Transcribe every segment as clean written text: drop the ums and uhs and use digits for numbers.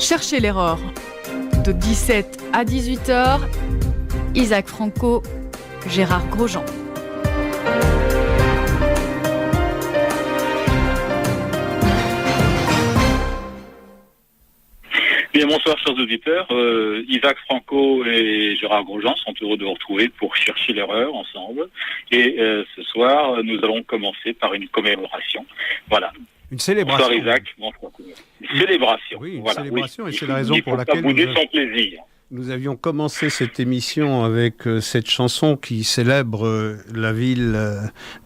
Cherchez l'erreur. De 17 à 18h, Isaac Franco, Gérard Grosjean. Bien, bonsoir chers auditeurs, Isaac Franco et Gérard Grosjean sont heureux de vous retrouver pour chercher l'erreur ensemble. Et ce soir, nous allons commencer par une commémoration. Voilà. Une célébration. Bonsoir Isaac, bonsoir. Une célébration. Oui, une voilà, célébration, oui. Et c'est la raison pour laquelle son plaisir. Nous avions commencé cette émission avec cette chanson qui célèbre la ville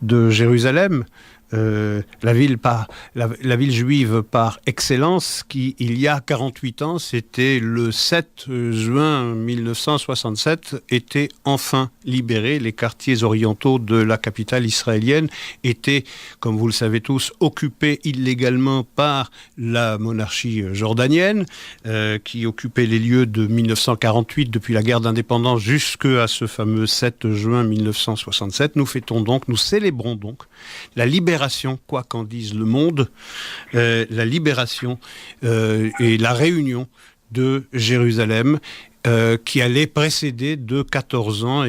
de Jérusalem. La ville juive par excellence, qui, il y a 48 ans, c'était le 7 juin 1967, était enfin libérée. Les quartiers orientaux de la capitale israélienne étaient, comme vous le savez tous, occupés illégalement par la monarchie jordanienne, qui occupait les lieux de 1948, depuis la guerre d'indépendance jusqu'à ce fameux 7 juin 1967. Nous célébrons donc la libération, quoi qu'en dise le monde, la libération et la réunion de Jérusalem, qui allait précéder de 14 ans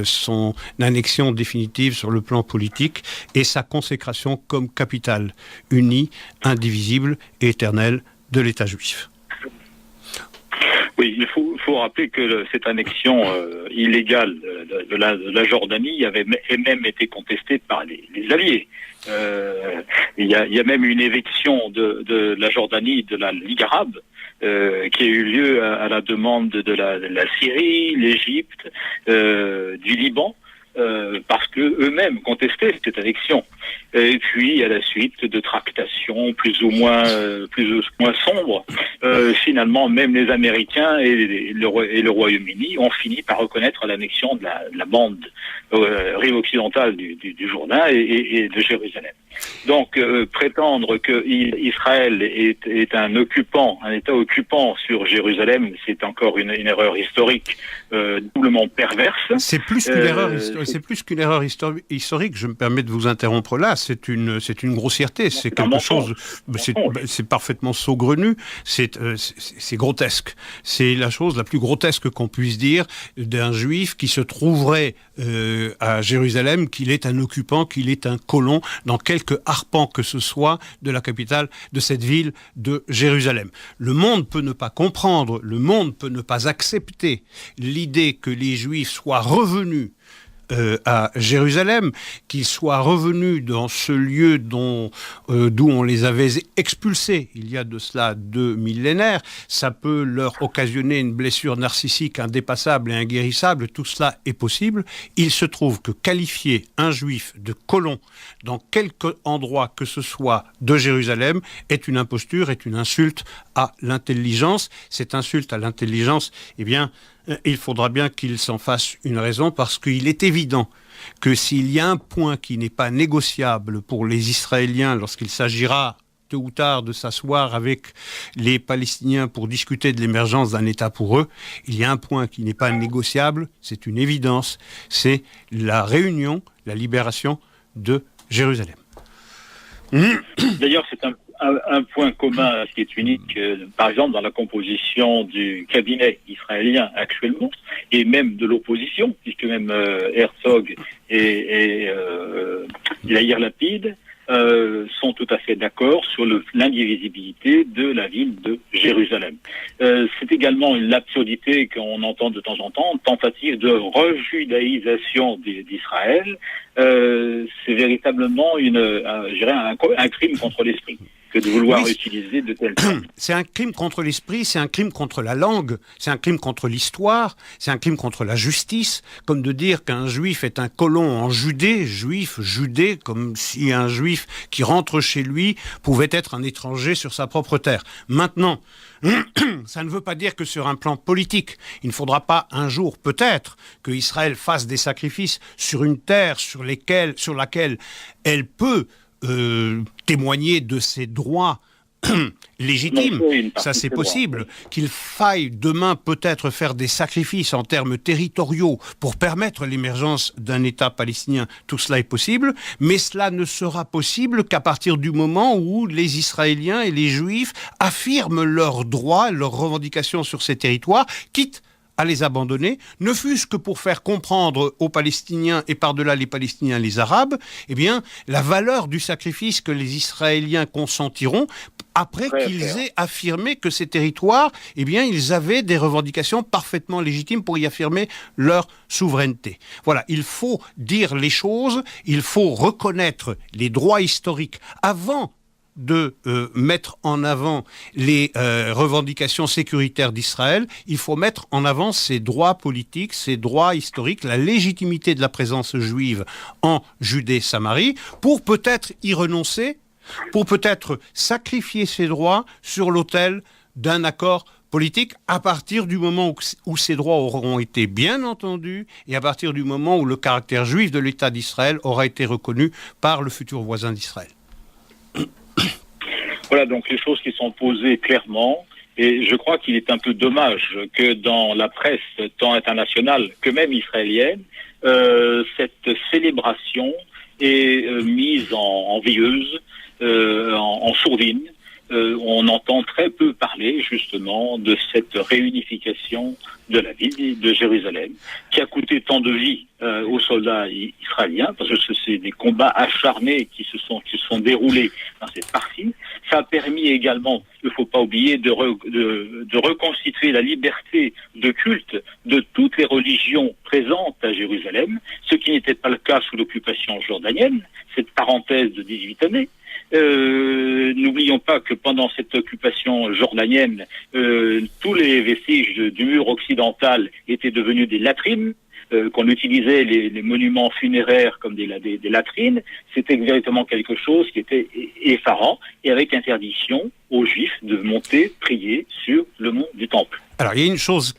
son annexion définitive sur le plan politique et sa consécration comme capitale unie, indivisible et éternelle de l'État juif. Oui, il faut rappeler que cette annexion illégale de la Jordanie avait même été contestée par les Alliés. Il y a même une éviction de la Jordanie de la Ligue arabe qui a eu lieu à la demande de la Syrie, l'Égypte, du Liban. Parce que eux-mêmes contestaient cette annexion. Et puis, à la suite de tractations plus ou moins sombres, finalement, même les Américains et le Royaume-Uni ont fini par reconnaître l'annexion de la bande rive occidentale du Jourdain et de Jérusalem. Donc, prétendre que Israël est un État occupant sur Jérusalem, c'est encore une erreur historique doublement perverse. C'est plus qu'une erreur historique. C'est plus qu'une erreur historique. Je me permets de vous interrompre là. C'est une grossièreté. C'est quelque chose. C'est parfaitement saugrenu. C'est grotesque. C'est la chose la plus grotesque qu'on puisse dire d'un juif qui se trouverait à Jérusalem, qu'il est un occupant, qu'il est un colon dans quelque arpent que ce soit de la capitale de cette ville de Jérusalem. Le monde peut ne pas comprendre, le monde peut ne pas accepter l'idée que les Juifs soient revenus à Jérusalem, qu'ils soient revenus dans ce lieu d'où on les avait expulsés il y a de cela 2 millénaires. Ça peut leur occasionner une blessure narcissique indépassable et inguérissable. Tout cela est possible. Il se trouve que qualifier un juif de colon dans quelque endroit que ce soit de Jérusalem est une imposture, est une insulte à l'intelligence. Cette insulte à l'intelligence, il faudra bien qu'il s'en fasse une raison, parce qu'il est évident que s'il y a un point qui n'est pas négociable pour les Israéliens lorsqu'il s'agira tôt ou tard de s'asseoir avec les Palestiniens pour discuter de l'émergence d'un État pour eux, il y a un point qui n'est pas négociable, c'est une évidence, c'est la réunion, la libération de Jérusalem. D'ailleurs, c'est un point commun qui est unique, par exemple, dans la composition du cabinet israélien actuellement, et même de l'opposition, puisque même Herzog et Yair Lapid sont tout à fait d'accord sur l'indivisibilité de la ville de Jérusalem. C'est également l'absurdité qu'on entend de temps en temps, tentative de rejudaïsation d'Israël. C'est véritablement un crime contre l'esprit que de vouloir utiliser de tels termes. C'est un crime contre l'esprit, c'est un crime contre la langue, c'est un crime contre l'histoire, c'est un crime contre la justice, comme de dire qu'un juif est un colon en Judée, Judée, comme si un juif qui rentre chez lui pouvait être un étranger sur sa propre terre. Maintenant, ça ne veut pas dire que sur un plan politique, il ne faudra pas un jour, peut-être, que Israël fasse des sacrifices sur une terre sur laquelle elle peut témoigner de ses droits légitime, ça c'est possible, qu'il faille demain peut-être faire des sacrifices en termes territoriaux pour permettre l'émergence d'un État palestinien, tout cela est possible, mais cela ne sera possible qu'à partir du moment où les Israéliens et les Juifs affirment leurs droits, leurs revendications sur ces territoires, quitte à les abandonner, ne fût-ce que pour faire comprendre aux Palestiniens et par-delà les Palestiniens les Arabes, eh bien, la valeur du sacrifice que les Israéliens consentiront après qu'ils aient affirmé que ces territoires, eh bien, ils avaient des revendications parfaitement légitimes pour y affirmer leur souveraineté. Voilà, il faut dire les choses, il faut reconnaître les droits historiques avant de mettre en avant les revendications sécuritaires d'Israël, il faut mettre en avant ses droits politiques, ses droits historiques, la légitimité de la présence juive en Judée-Samarie, pour peut-être y renoncer, pour peut-être sacrifier ses droits sur l'autel d'un accord politique à partir du moment où ces droits auront été bien entendus et à partir du moment où le caractère juif de l'État d'Israël aura été reconnu par le futur voisin d'Israël. Voilà donc les choses qui sont posées clairement, et je crois qu'il est un peu dommage que dans la presse tant internationale que même israélienne, cette célébration est mise en veilleuse, en sourdine. On entend très peu parler justement de cette réunification de la ville de Jérusalem, qui a coûté tant de vies aux soldats israéliens, parce que c'est des combats acharnés qui se sont déroulés dans cette partie. Ça a permis également, il ne faut pas oublier, de reconstituer la liberté de culte de toutes les religions présentes à Jérusalem, ce qui n'était pas le cas sous l'occupation jordanienne, cette parenthèse de 18 années. N'oublions pas que pendant cette occupation jordanienne, tous les vestiges du mur occidental étaient devenus des latrines, qu'on utilisait les monuments funéraires comme des latrines. C'était véritablement quelque chose qui était effarant, et avec interdiction aux Juifs de monter prier sur le mont du Temple. Alors, il y a une chose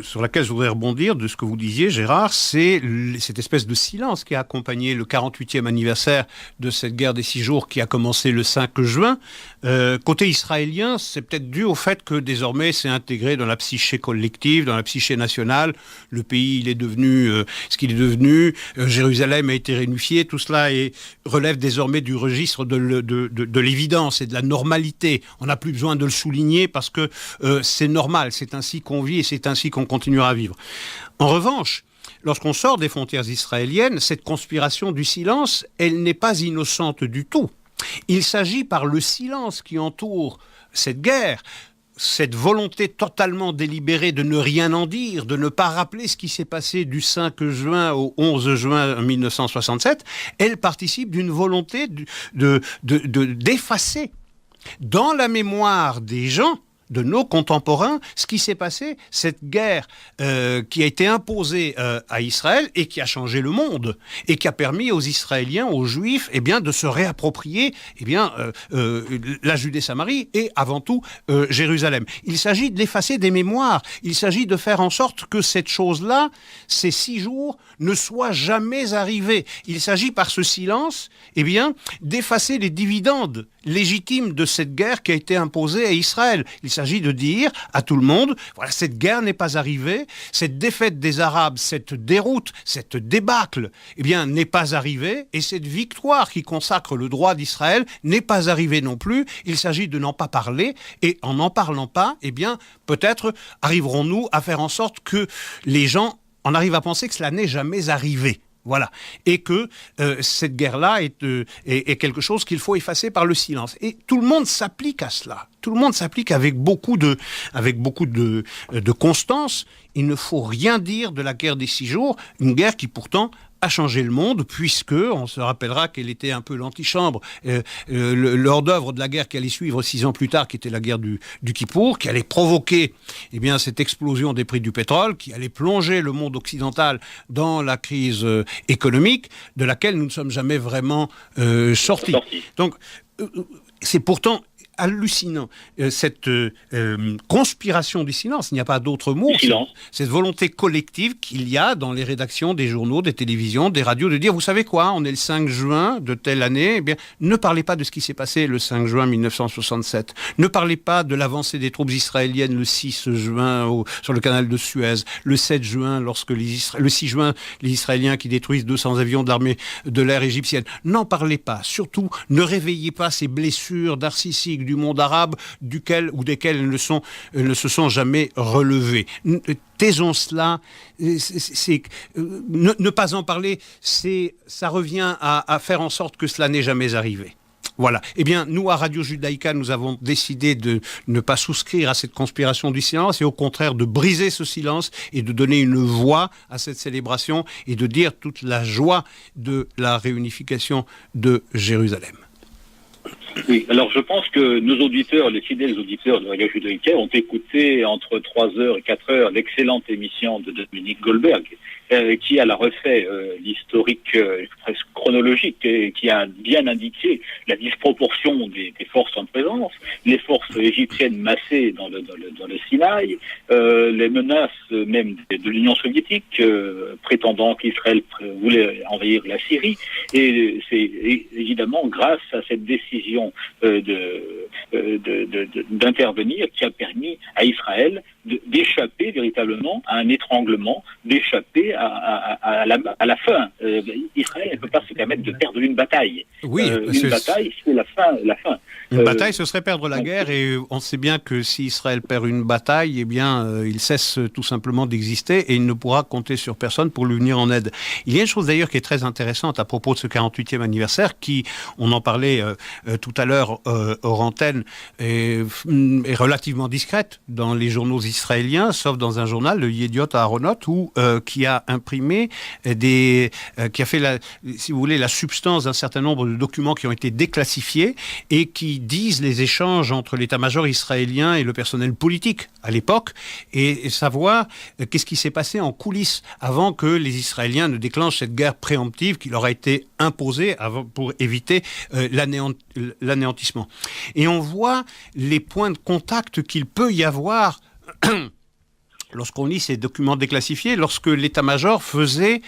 sur laquelle je voudrais rebondir de ce que vous disiez, Gérard, c'est cette espèce de silence qui a accompagné le 48e anniversaire de cette guerre des 6 jours qui a commencé le 5 juin. Côté israélien, c'est peut-être dû au fait que désormais c'est intégré dans la psyché collective, dans la psyché nationale. Le pays, il est devenu ce qu'il est devenu. Jérusalem a été réunifié. Tout cela relève désormais du registre de l'évidence et de la normalité. On n'a plus besoin de le souligner parce que c'est normal. C'est ainsi qu'on vit et c'est ainsi qu'on continuera à vivre. En revanche, lorsqu'on sort des frontières israéliennes, cette conspiration du silence, elle n'est pas innocente du tout. Il s'agit par le silence qui entoure cette guerre, cette volonté totalement délibérée de ne rien en dire, de ne pas rappeler ce qui s'est passé du 5 juin au 11 juin 1967, elle participe d'une volonté d'effacer dans la mémoire des gens, de nos contemporains, ce qui s'est passé, cette guerre qui a été imposée à Israël et qui a changé le monde et qui a permis aux Israéliens, aux Juifs, de se réapproprier la Judée-Samarie et avant tout Jérusalem. Il s'agit de l'effacer des mémoires. Il s'agit de faire en sorte que cette chose-là, ces 6 jours, ne soient jamais arrivés. Il s'agit par ce silence, d'effacer les dividendes légitimes de cette guerre qui a été imposée à Israël. Il s'agit de dire à tout le monde, voilà, cette guerre n'est pas arrivée, cette défaite des Arabes, cette déroute, cette débâcle, n'est pas arrivée, et cette victoire qui consacre le droit d'Israël n'est pas arrivée non plus. Il s'agit de n'en pas parler, et en n'en parlant pas, peut-être arriverons-nous à faire en sorte que les gens en arrivent à penser que cela n'est jamais arrivé. Voilà. Et que cette guerre-là est quelque chose qu'il faut effacer par le silence. Et tout le monde s'applique à cela. Tout le monde s'applique avec beaucoup de constance. Il ne faut rien dire de la guerre des 6 jours, une guerre qui pourtant a changé le monde, puisque on se rappellera qu'elle était un peu l'antichambre, l'hors-d'œuvre de la guerre qui allait suivre 6 ans plus tard, qui était la guerre du Kippour, qui allait provoquer cette explosion des prix du pétrole, qui allait plonger le monde occidental dans la crise économique, de laquelle nous ne sommes jamais vraiment sortis. Donc, c'est pourtant hallucinant. Cette conspiration du silence, il n'y a pas d'autre mot, cette volonté collective qu'il y a dans les rédactions des journaux, des télévisions, des radios, de dire, vous savez quoi, on est le 5 juin de telle année, eh bien, ne parlez pas de ce qui s'est passé le 5 juin 1967. Ne parlez pas de l'avancée des troupes israéliennes le 6 juin sur le canal de Suez, le 7 juin, le 6 juin, les Israéliens qui détruisent 200 avions de l'armée de l'air égyptienne. N'en parlez pas. Surtout, ne réveillez pas ces blessures narcissiques du monde arabe desquelles elles ne se sont jamais relevées. Taisons cela. Ne pas en parler, ça revient à faire en sorte que cela n'est jamais arrivé. Voilà. Eh bien, nous, à Radio Judaïka, nous avons décidé de ne pas souscrire à cette conspiration du silence et au contraire de briser ce silence et de donner une voix à cette célébration et de dire toute la joie de la réunification de Jérusalem. Oui, alors je pense que nos auditeurs, les fidèles auditeurs de Radio Judaïka ont écouté entre 3h et 4h l'excellente émission de Dominique Goldberg, qui a refait l'historique presque chronologique et qui a bien indiqué la disproportion des forces en présence, les forces égyptiennes massées dans le Sinaï, les menaces même de l'Union soviétique prétendant qu'Israël voulait envahir la Syrie, et c'est évidemment grâce à cette décision d'intervenir qui a permis à Israël d'échapper véritablement à un étranglement, d'échapper à la fin. Israël ne peut pas se permettre de perdre une bataille. Oui, une bataille, c'est la fin. Une bataille, ce serait perdre la guerre, et on sait bien que si Israël perd une bataille, eh bien, il cesse tout simplement d'exister et il ne pourra compter sur personne pour lui venir en aide. Il y a une chose d'ailleurs qui est très intéressante à propos de ce 48e anniversaire, qui, on en parlait tout à l'heure hors antenne, est relativement discrète dans les journaux israéliens, sauf dans un journal, le Yediot Aharonot, qui a imprimé qui a fait si vous voulez, la substance d'un certain nombre de documents qui ont été déclassifiés et qui disent les échanges entre l'état-major israélien et le personnel politique à l'époque, et savoir qu'est-ce qui s'est passé en coulisses avant que les Israéliens ne déclenchent cette guerre préemptive qui leur a été imposée pour éviter l'anéantissement. Et on voit les points de contact qu'il peut y avoir lorsqu'on lit ces documents déclassifiés, lorsque l'état-major faisait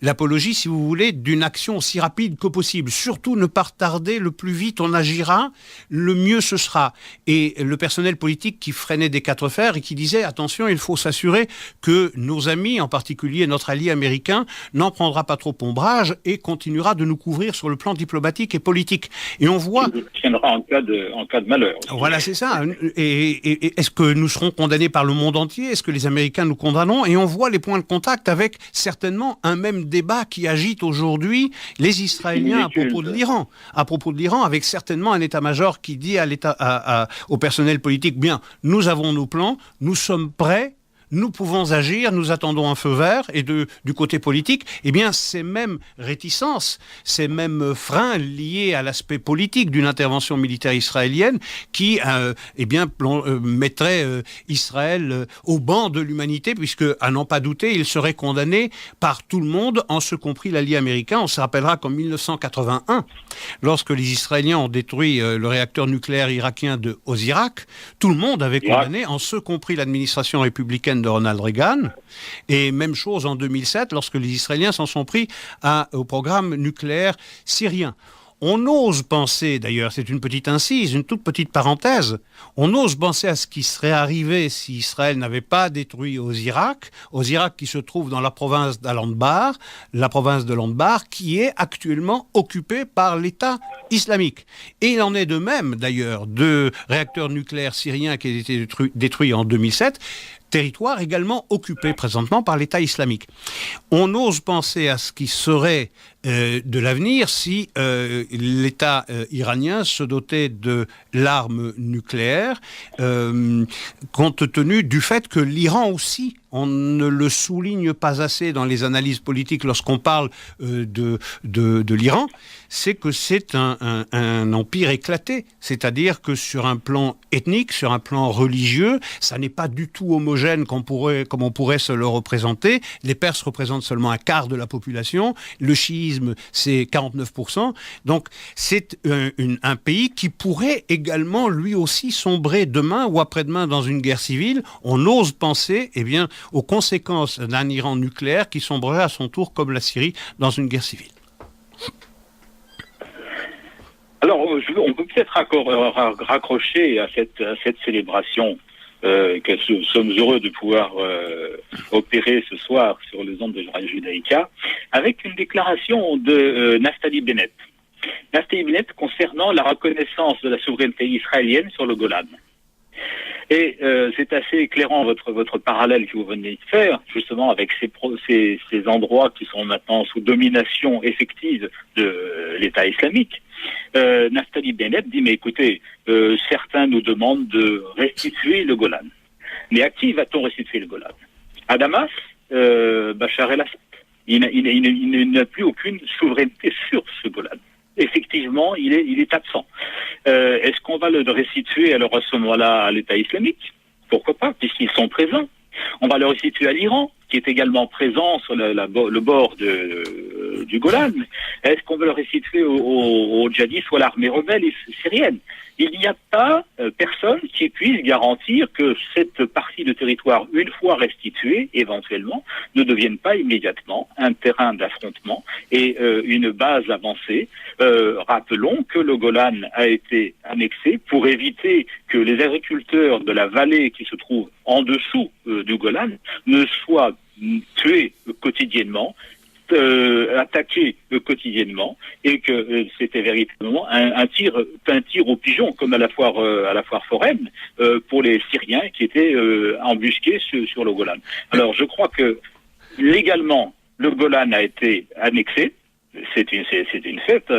l'apologie, si vous voulez, d'une action aussi rapide que possible. Surtout ne pas retarder, le plus vite on agira, le mieux ce sera. Et le personnel politique qui freinait des quatre fers et qui disait, attention, il faut s'assurer que nos amis, en particulier notre allié américain, n'en prendra pas trop ombrage et continuera de nous couvrir sur le plan diplomatique et politique. Et on voit... Il tiendra en cas de malheur. Voilà, c'est ça. Et est-ce que nous serons condamnés par le monde entier ? Est-ce que les Américains nous condamneront ? Et on voit les points de contact avec certainement un même débat qui agite aujourd'hui les Israéliens à propos de l'Iran. À propos de l'Iran, avec certainement un état-major qui dit au personnel politique, bien, nous avons nos plans, nous sommes prêts, nous pouvons agir, nous attendons un feu vert, et du côté politique, eh bien, ces mêmes réticences, ces mêmes freins liés à l'aspect politique d'une intervention militaire israélienne qui, mettrait Israël au banc de l'humanité, puisque, à n'en pas douter, il serait condamné par tout le monde, en ce compris l'allié américain. On se rappellera qu'en 1981, lorsque les Israéliens ont détruit le réacteur nucléaire irakien de Osirak, tout le monde avait condamné, en ce compris l'administration républicaine de Ronald Reagan, et même chose en 2007 lorsque les Israéliens s'en sont pris au programme nucléaire syrien. On ose penser, d'ailleurs, c'est une petite incise, une toute petite parenthèse, on ose penser à ce qui serait arrivé si Israël n'avait pas détruit Osirak qui se trouve dans la province d'Al-Anbar, la province de l'Anbar, qui est actuellement occupée par l'État islamique. Et il en est de même, d'ailleurs, de réacteurs nucléaires syriens qui ont été détruits en 2007, territoire également occupé présentement par l'État islamique. On ose penser à ce qui serait de l'avenir si l'État iranien se dotait de l'arme nucléaire, compte tenu du fait que l'Iran aussi on ne le souligne pas assez dans les analyses politiques lorsqu'on parle de l'Iran, c'est que c'est un empire éclaté. C'est-à-dire que sur un plan ethnique, sur un plan religieux, ça n'est pas du tout homogène comme on pourrait se le représenter. Les Perses représentent seulement un quart de la population. Le chiisme, c'est 49%. Donc, c'est un pays qui pourrait également, lui aussi, sombrer demain ou après-demain dans une guerre civile. On ose penser, aux conséquences d'un Iran nucléaire qui sombrerait à son tour, comme la Syrie, dans une guerre civile. Alors, on peut peut-être raccrocher à cette célébration que nous sommes heureux de pouvoir opérer ce soir sur les ondes de Radio Judaïka, avec une déclaration de Naftali Bennett. Naftali Bennett concernant la reconnaissance de la souveraineté israélienne sur le Golan. Et c'est assez éclairant votre parallèle que vous venez de faire, justement avec ces endroits qui sont maintenant sous domination effective de l'État islamique. Naftali Bennett dit, mais écoutez, certains nous demandent de restituer le Golan. Mais à qui va-t-on restituer le Golan? À Damas, Bachar el-Assad. Il n'a plus aucune souveraineté sur ce Golan. Effectivement, il est absent. Est-ce qu'on va le restituer alors à ce moment-là à l'État islamique? Pourquoi pas, puisqu'ils sont présents. On va le restituer à l'Iran, qui est également présent sur le bord du Golan. Est-ce qu'on veut le restituer aux djihadistes ou à l'armée rebelle syrienne? Il n'y a pas personne qui puisse garantir que cette partie de territoire, une fois restituée, éventuellement, ne devienne pas immédiatement un terrain d'affrontement et une base avancée. Rappelons que le Golan a été annexé pour éviter que les agriculteurs de la vallée qui se trouve en dessous du Golan ne soient tués quotidiennement, attaqués quotidiennement, et que c'était véritablement un tir au pigeon, comme à la foire foraine, pour les Syriens qui étaient embusqués sur le Golan. Alors je crois que légalement le Golan a été annexé. C'est une fête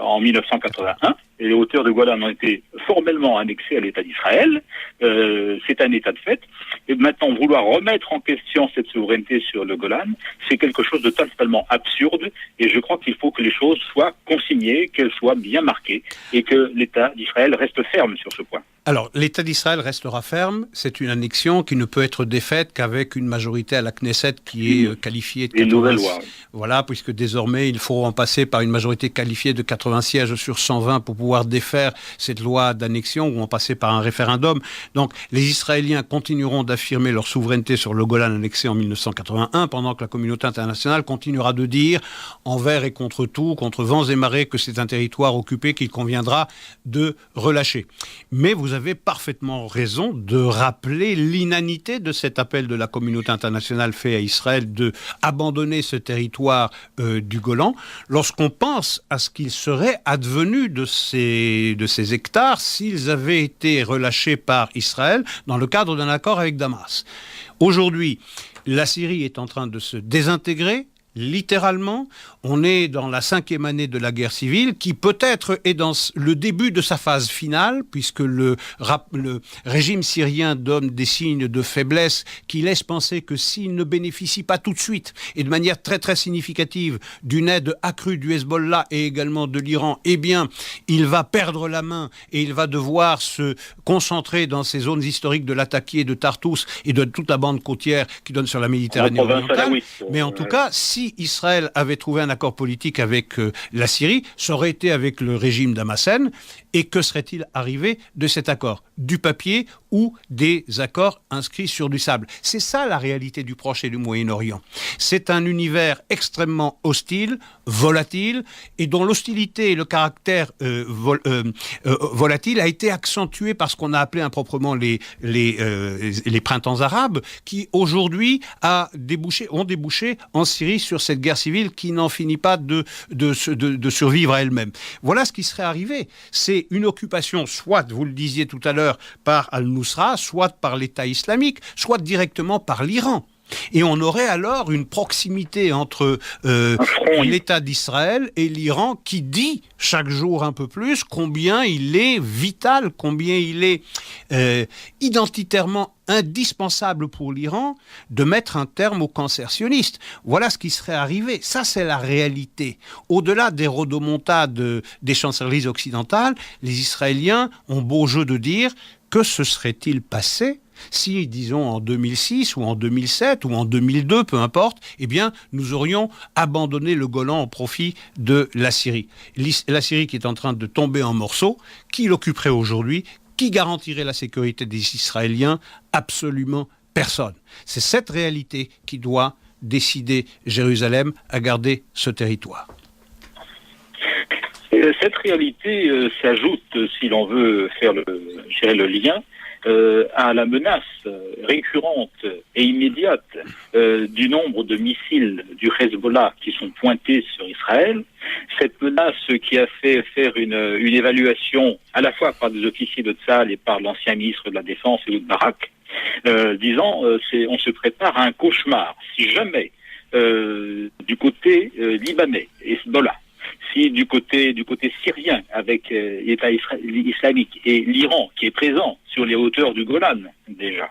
en 1981. Et les hauteurs de Golan ont été formellement annexées à l'État d'Israël. C'est un état de fait. Et maintenant, vouloir remettre en question cette souveraineté sur le Golan, c'est quelque chose de totalement absurde. Et je crois qu'il faut que les choses soient consignées, qu'elles soient bien marquées, et que l'État d'Israël reste ferme sur ce point. Alors, l'État d'Israël restera ferme. C'est une annexion qui ne peut être défaite qu'avec une majorité à la Knesset qui est qualifiée de 80. Une nouvelle loi. Voilà, puisque désormais, il faut en passer par une majorité qualifiée de 80 sièges sur 120 pour pouvoir défaire cette loi d'annexion ou en passer par un référendum. Donc, les Israéliens continueront d'affirmer leur souveraineté sur le Golan annexé en 1981, pendant que la communauté internationale continuera de dire, envers et contre tout, contre vents et marées, que c'est un territoire occupé qu'il conviendra de relâcher. Mais vous avez parfaitement raison de rappeler l'inanité de cet appel de la communauté internationale fait à Israël de abandonner ce territoire du Golan, lorsqu'on pense à ce qu'il serait advenu de ces hectares s'ils avaient été relâchés par Israël dans le cadre d'un accord avec Damas. Aujourd'hui, la Syrie est en train de se désintégrer. Littéralement, on est dans la 5e année de la guerre civile qui peut-être est dans le début de sa phase finale, puisque le régime syrien donne des signes de faiblesse qui laissent penser que s'il ne bénéficie pas tout de suite et de manière très très significative d'une aide accrue du Hezbollah et également de l'Iran, eh bien, il va perdre la main et il va devoir se concentrer dans ces zones historiques de Latakia, de Tartous et de toute la bande côtière qui donne sur la Méditerranée orientale. Mais en tout cas, si Israël avait trouvé un accord politique avec la Syrie, ça aurait été avec le régime d'Hamassen. Et que serait-il arrivé de cet accord? Du papier ou des accords inscrits sur du sable? C'est ça la réalité du Proche et du Moyen-Orient. C'est un univers extrêmement hostile, volatile, et dont l'hostilité et le caractère volatile a été accentué par ce qu'on a appelé improprement les printemps arabes, qui aujourd'hui ont débouché en Syrie sur cette guerre civile qui n'en finit pas de survivre à elle-même. Voilà ce qui serait arrivé. C'est une occupation, soit, vous le disiez tout à l'heure, par Al-Nusra, soit par l'État islamique, soit directement par l'Iran. Et on aurait alors une proximité entre l'État d'Israël et l'Iran qui dit chaque jour un peu plus combien il est vital, combien il est identitairement indispensable pour l'Iran de mettre un terme au cancer sioniste. Voilà ce qui serait arrivé. Ça, c'est la réalité. Au-delà des rodomontades des chancelleries occidentales, les Israéliens ont beau jeu de dire que se serait-il passé si, disons, en 2006 ou en 2007 ou en 2002, peu importe, eh bien, nous aurions abandonné le Golan au profit de la Syrie. La Syrie qui est en train de tomber en morceaux, qui l'occuperait aujourd'hui? Qui garantirait la sécurité des Israéliens? Absolument personne. C'est cette réalité qui doit décider Jérusalem à garder ce territoire. Cette réalité s'ajoute, si l'on veut faire le lien, à la menace récurrente et immédiate du nombre de missiles du Hezbollah qui sont pointés sur Israël. Cette menace qui a fait faire une évaluation à la fois par des officiers de Tzahal et par l'ancien ministre de la Défense, Ehud Barak, disant on se prépare à un cauchemar. Si jamais du côté libanais, Hezbollah, si du côté syrien avec l'État islamique et l'Iran qui est présent sur les hauteurs du Golan déjà,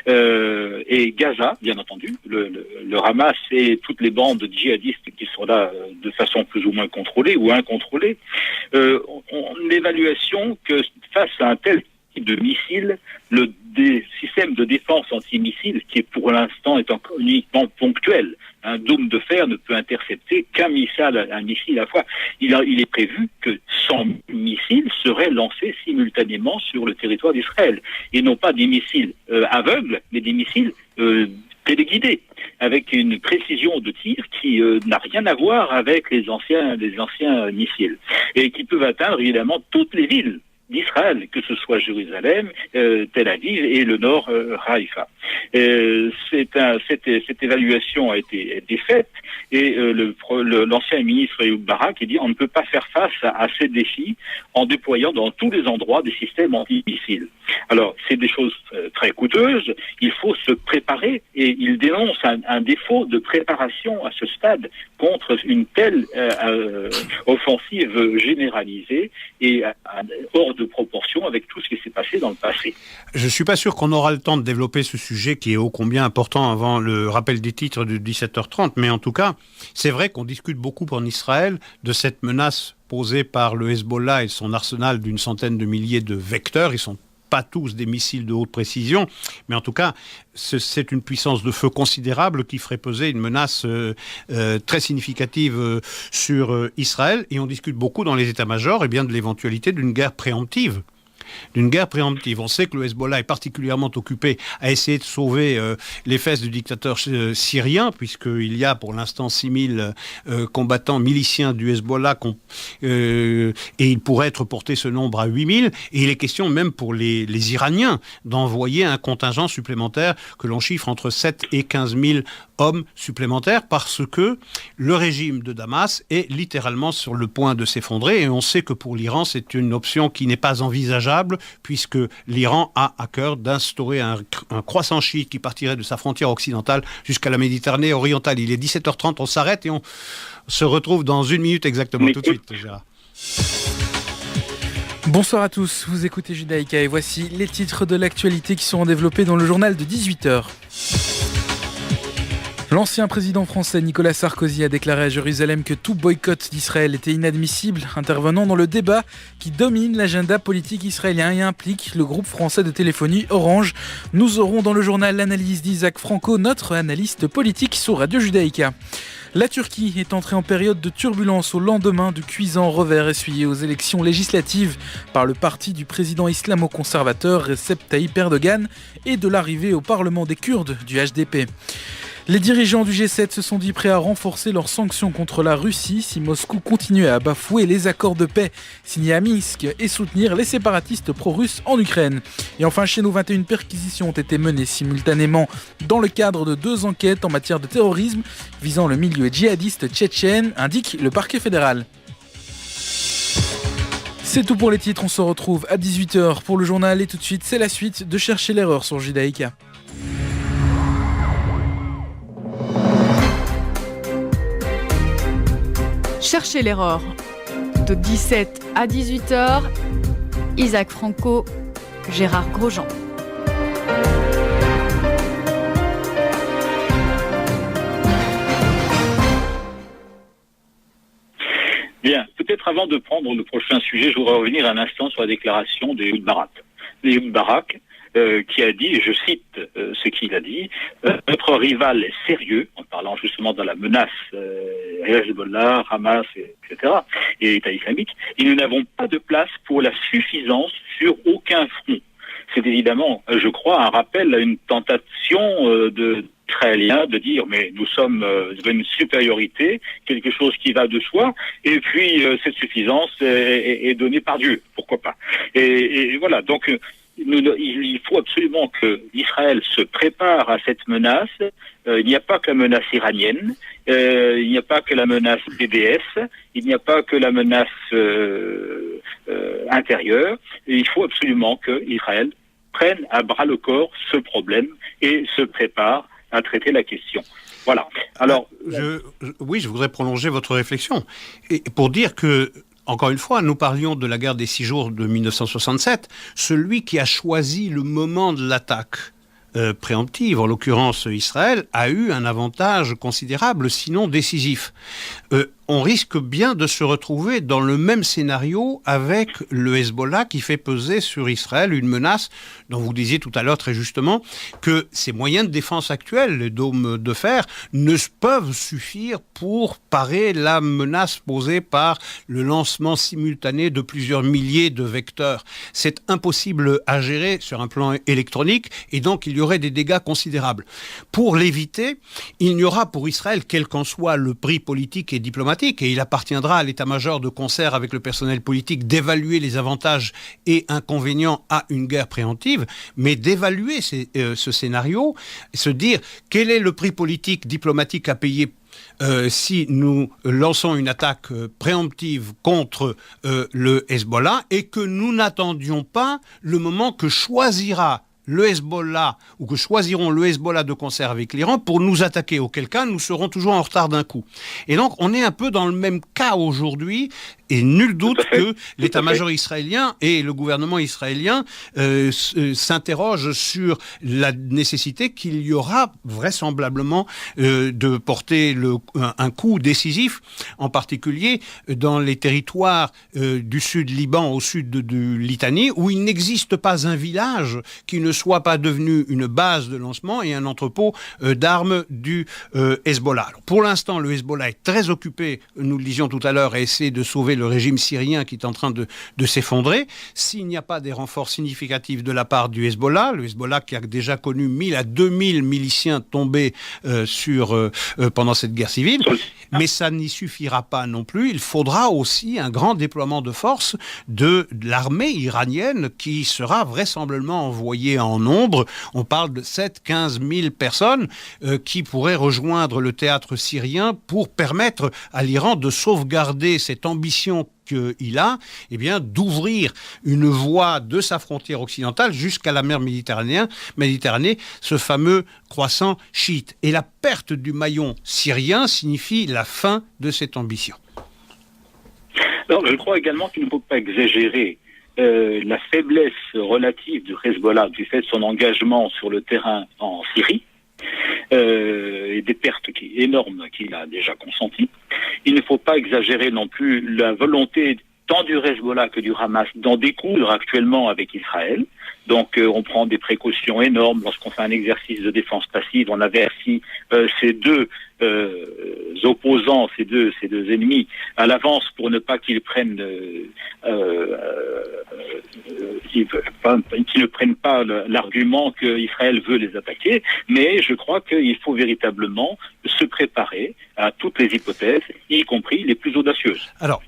et Gaza, bien entendu, le Hamas et toutes les bandes djihadistes qui sont là de façon plus ou moins contrôlée ou incontrôlée, l'évaluation que face à un tel type de missile, des systèmes de défense antimissile qui pour l'instant est encore uniquement ponctuel. Un dôme de fer ne peut intercepter qu'un missile à la fois. Il est prévu que 100 missiles seraient lancés simultanément sur le territoire d'Israël. Et non pas des missiles aveugles, mais des missiles téléguidés, avec une précision de tir qui n'a rien à voir avec les anciens missiles. Et qui peuvent atteindre évidemment toutes les villes d'Israël, que ce soit Jérusalem, Tel Aviv et le nord Haïfa. Cette évaluation a été faite et l'ancien ministre Ehud Barak a dit on ne peut pas faire face à ces défis en déployant dans tous les endroits des systèmes antimissiles. Alors, c'est des choses très coûteuses, il faut se préparer et il dénonce un défaut de préparation à ce stade contre une telle offensive généralisée et hors de proportion avec tout ce qui s'est passé dans le passé. Je ne suis pas sûr qu'on aura le temps de développer ce sujet qui est ô combien important avant le rappel des titres de 17h30, mais en tout cas, c'est vrai qu'on discute beaucoup en Israël de cette menace posée par le Hezbollah et son arsenal d'une centaine de milliers de vecteurs. Ils sont pas tous des missiles de haute précision, mais en tout cas, c'est une puissance de feu considérable qui ferait peser une menace très significative sur Israël. Et on discute beaucoup dans les états-majors de l'éventualité d'une guerre préemptive. On sait que le Hezbollah est particulièrement occupé à essayer de sauver les fesses du dictateur syrien, puisqu'il y a pour l'instant 6000 combattants miliciens du Hezbollah et il pourrait être porté ce nombre à 8000. Et il est question même pour les Iraniens d'envoyer un contingent supplémentaire que l'on chiffre entre 7 et 15 000 hommes supplémentaires parce que le régime de Damas est littéralement sur le point de s'effondrer et on sait que pour l'Iran c'est une option qui n'est pas envisageable puisque l'Iran a à cœur d'instaurer un croissant chiite qui partirait de sa frontière occidentale jusqu'à la Méditerranée orientale. Il est 17h30, on s'arrête et on se retrouve dans 1 minute exactement. Tout de suite, Gérard. Bonsoir à tous, vous écoutez Judaïka et voici les titres de l'actualité qui seront développés dans le journal de 18h. L'ancien président français Nicolas Sarkozy a déclaré à Jérusalem que tout boycott d'Israël était inadmissible, intervenant dans le débat qui domine l'agenda politique israélien et implique le groupe français de téléphonie Orange. Nous aurons dans le journal l'analyse d'Isaac Franco, notre analyste politique sur Radio Judaïka. La Turquie est entrée en période de turbulence au lendemain du cuisant revers essuyé aux élections législatives par le parti du président islamo-conservateur Recep Tayyip Erdogan et de l'arrivée au Parlement des Kurdes du HDP. Les dirigeants du G7 se sont dit prêts à renforcer leurs sanctions contre la Russie si Moscou continue à bafouer les accords de paix signés à Minsk et soutenir les séparatistes pro-russes en Ukraine. Et enfin, chez nous, 21 perquisitions ont été menées simultanément dans le cadre de 2 enquêtes en matière de terrorisme visant le milieu djihadiste tchétchène, indique le parquet fédéral. C'est tout pour les titres, on se retrouve à 18h pour le journal et tout de suite, c'est la suite de Chercher l'erreur sur Judaïka. Cherchez l'erreur. De 17 à 18h, Isaac Franco, Gérard Grosjean. Bien, peut-être avant de prendre le prochain sujet, je voudrais revenir un instant sur la déclaration d'Ehud Barak. Ehud Barak, qui a dit, et je cite ce qu'il a dit, notre rival est sérieux, en parlant justement de la menace Hezbollah, Hamas, etc., et État islamique, et nous n'avons pas de place pour la suffisance sur aucun front. C'est évidemment, je crois, un rappel à une tentation d'Israéliens de dire mais nous sommes une supériorité, quelque chose qui va de soi, et puis cette suffisance est donnée par Dieu, pourquoi pas. Et voilà, donc il faut absolument que Israël se prépare à cette menace. Il n'y a pas que la menace iranienne, il n'y a pas que la menace BDS, il n'y a pas que la menace intérieure. Et il faut absolument que Israël prenne à bras le corps ce problème et se prépare à traiter la question. Voilà. Alors, je voudrais prolonger votre réflexion et pour dire que, encore une fois, nous parlions de la guerre des 6 jours de 1967. Celui qui a choisi le moment de l'attaque préemptive, en l'occurrence Israël, a eu un avantage considérable, sinon décisif. On risque bien de se retrouver dans le même scénario avec le Hezbollah qui fait peser sur Israël une menace dont vous disiez tout à l'heure très justement que ces moyens de défense actuels, les dômes de fer, ne peuvent suffire pour parer la menace posée par le lancement simultané de plusieurs milliers de vecteurs. C'est impossible à gérer sur un plan électronique et donc il y aurait des dégâts considérables. Pour l'éviter, il n'y aura pour Israël, quel qu'en soit le prix politique et diplomatique, et il appartiendra à l'état-major de concert avec le personnel politique d'évaluer les avantages et inconvénients à une guerre préemptive, mais d'évaluer ce scénario, se dire quel est le prix politique diplomatique à payer si nous lançons une attaque préemptive contre le Hezbollah et que nous n'attendions pas le moment que choisira le Hezbollah, ou que choisiront le Hezbollah de concert avec l'Iran pour nous attaquer, auquel cas nous serons toujours en retard d'un coup. Et donc on est un peu dans le même cas aujourd'hui, et nul doute que l'état-major israélien et le gouvernement israélien s'interrogent sur la nécessité qu'il y aura vraisemblablement de porter un coup décisif, en particulier dans les territoires du sud Liban au sud de Litanie, où il n'existe pas un village qui ne soit pas devenu une base de lancement et un entrepôt d'armes du Hezbollah. Alors, pour l'instant, le Hezbollah est très occupé, nous le disions tout à l'heure, à essayer de sauver le régime syrien qui est en train de s'effondrer. S'il n'y a pas des renforts significatifs de la part du Hezbollah, le Hezbollah qui a déjà connu 1000 à 2000 miliciens tombés pendant cette guerre civile, mais ça n'y suffira pas non plus. Il faudra aussi un grand déploiement de force de l'armée iranienne qui sera vraisemblablement envoyée en nombre. On parle de 7-15 000 personnes qui pourraient rejoindre le théâtre syrien pour permettre à l'Iran de sauvegarder cette ambition qu'il a, eh bien, d'ouvrir une voie de sa frontière occidentale jusqu'à la mer Méditerranée, ce fameux croissant chiite. Et la perte du maillon syrien signifie la fin de cette ambition. Alors, je crois également qu'il ne faut pas exagérer la faiblesse relative du Hezbollah du fait de son engagement sur le terrain en Syrie et des pertes énormes qu'il a déjà consenties. Il ne faut pas exagérer non plus la volonté tant du Hezbollah que du Hamas d'en découdre actuellement avec Israël. Donc on prend des précautions énormes lorsqu'on fait un exercice de défense passive. On avertit ces deux opposants, ces deux ennemis à l'avance pour ne pas qu'ils prennent qu'ils ne prennent pas l'argument qu'Israël veut les attaquer. Mais je crois qu'il faut véritablement se préparer à toutes les hypothèses, y compris les plus audacieuses. Alors,